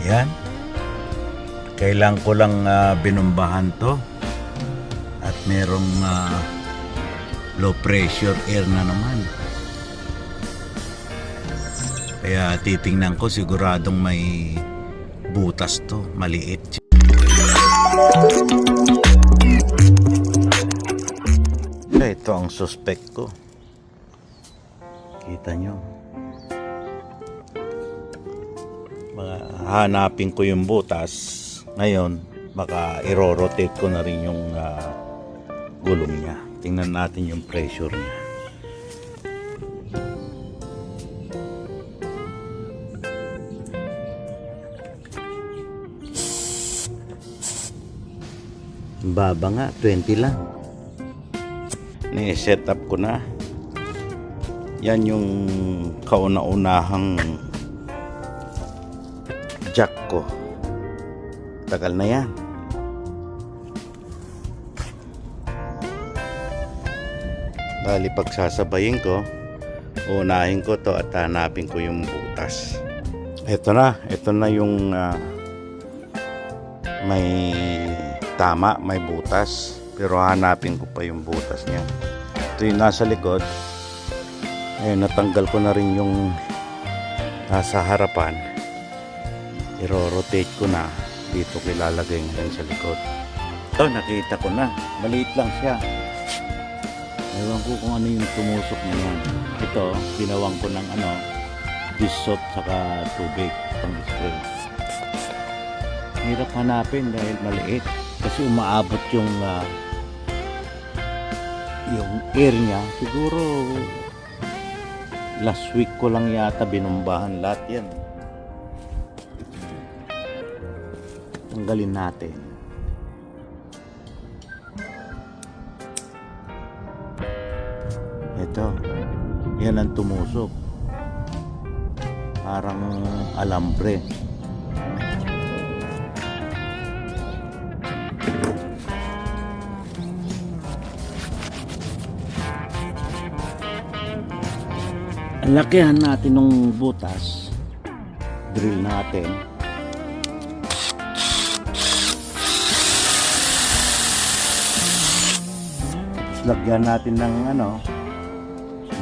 Ayan. Kailan ko lang binumbahan to. At merong low pressure air na naman. Kaya titingnan ko, siguradong may butas to, maliit. Ito ang suspect ko. Kita nyo. Hanapin ko yung butas. Ngayon, baka i-rotate ko na rin yung gulong niya. Tingnan natin yung pressure niya. Baba nga, 20 lang. Ni-set up ko na. Yan yung kauna-unahang jack ko. Tagal na yan. Bali pagsasabayin ko, unahin ko to at hanapin ko yung butas. Ito na yung may tama, may butas. Pero hanapin ko pa yung butas niya. Ito yung nasa likod. Ngayon natanggal ko na rin yung nasa harapan. I-rotate ko na. Dito ko ilalagay ngayon sa likod. Ito nakita ko na. Maliit lang siya. Ewan ko kung ano yung tumusok na yan. Ito, ginawang ko ng dissolve saka tubig pang spray. Hirap hanapin dahil maliit. Kasi umaabot yung air niya. Siguro last week ko lang yata binumbahan lahat yan. Tanggalin natin. Ito, yan ang tumusok. Parang alambre. Lakihan natin ng butas. Drill natin. Lagyan natin ng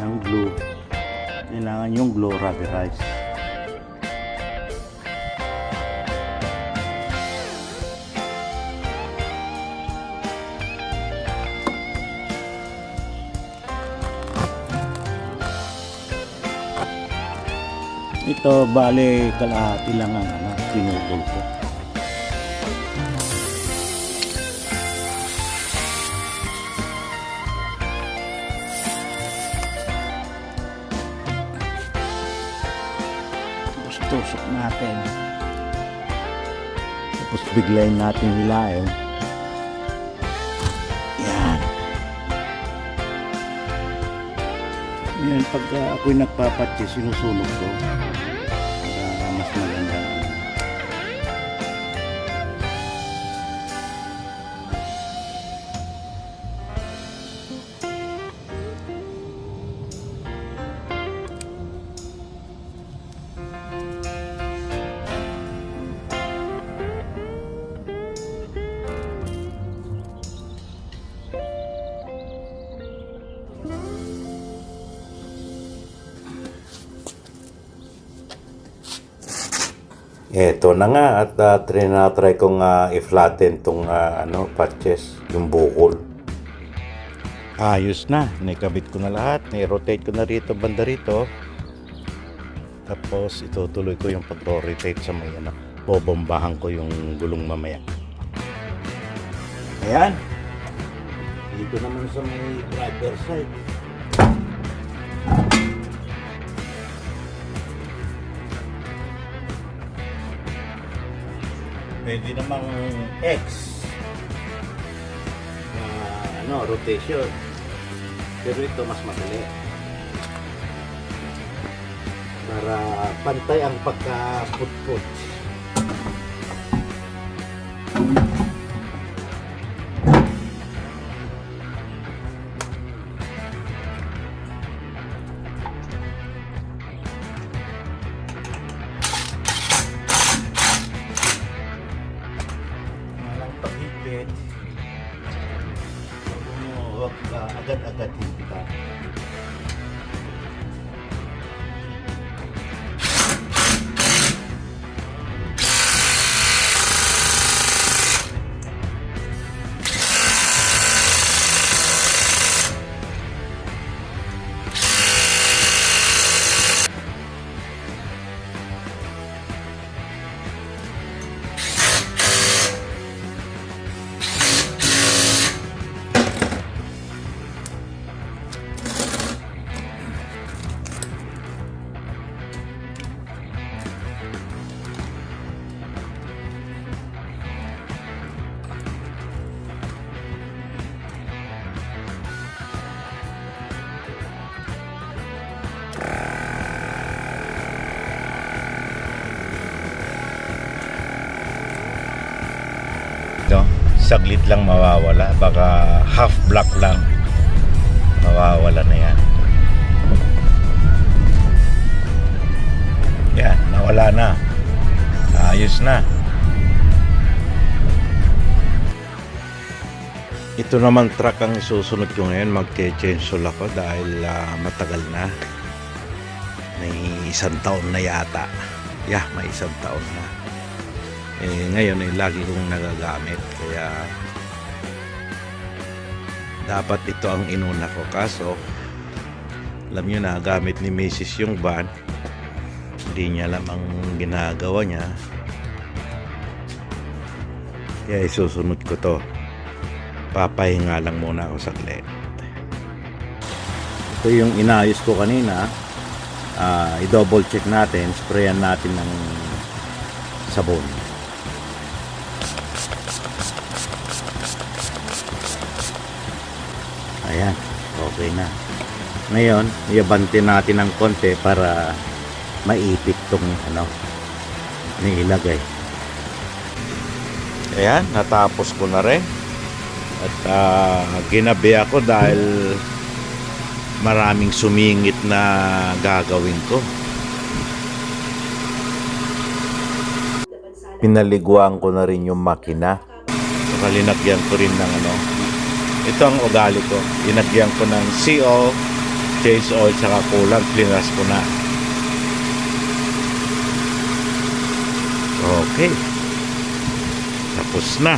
ng glue. Kailangan yung glue rubberize. Ito bale kalahati lang ang pinutol ko. Tapos tusok natin. Tapos biglayin natin hilahin. Yan. Yan pag ako'y nagpapatsi, sinusunog ko. Mas maganda. Ito na nga at try kong i-flatten tong patches, yung bukol. Ayos na, naikabit ko na lahat, nai-rotate ko na rito, banda rito. Tapos itutuloy ko yung pag-rotate sa may bobombahan ko yung gulong mamaya. Ayan. Dito naman sa may driver side. Pwede namang X na rotation, pero ito mas madali para pantay ang pagka-put-put. saglit lang mawawala, baka half block lang mawawala na yan. Yan, nawala na, ayos na. Ito namang truck ang susunod ko ngayon, mag-chainsaw ako dahil matagal na, may 1 taon na yata. May 1 taon na. Ngayon ay lagi kong nagagamit, kaya dapat ito ang inuna ko. Kaso alam nyo na, gamit ni Mrs. yung van, hindi niya alam ang ginagawa niya, kaya isusunod ko to. Papahinga lang muna ako saglit. Ito yung inayos ko kanina. I-double check natin, sprayan natin ng sabon. Ayan, okay na. Ngayon, iabante natin ng konti para maipit tong nilagay. Ayan, natapos ko na rin. At ginabi ako dahil maraming sumingit na gagawin ko. Pinaliguan ko na rin yung makina. Saka linagyan ko rin ng ito ang ugali ko. Linagyan ko ng CO, change oil, saka coolant. Plinas ko na. Okay. Tapos na.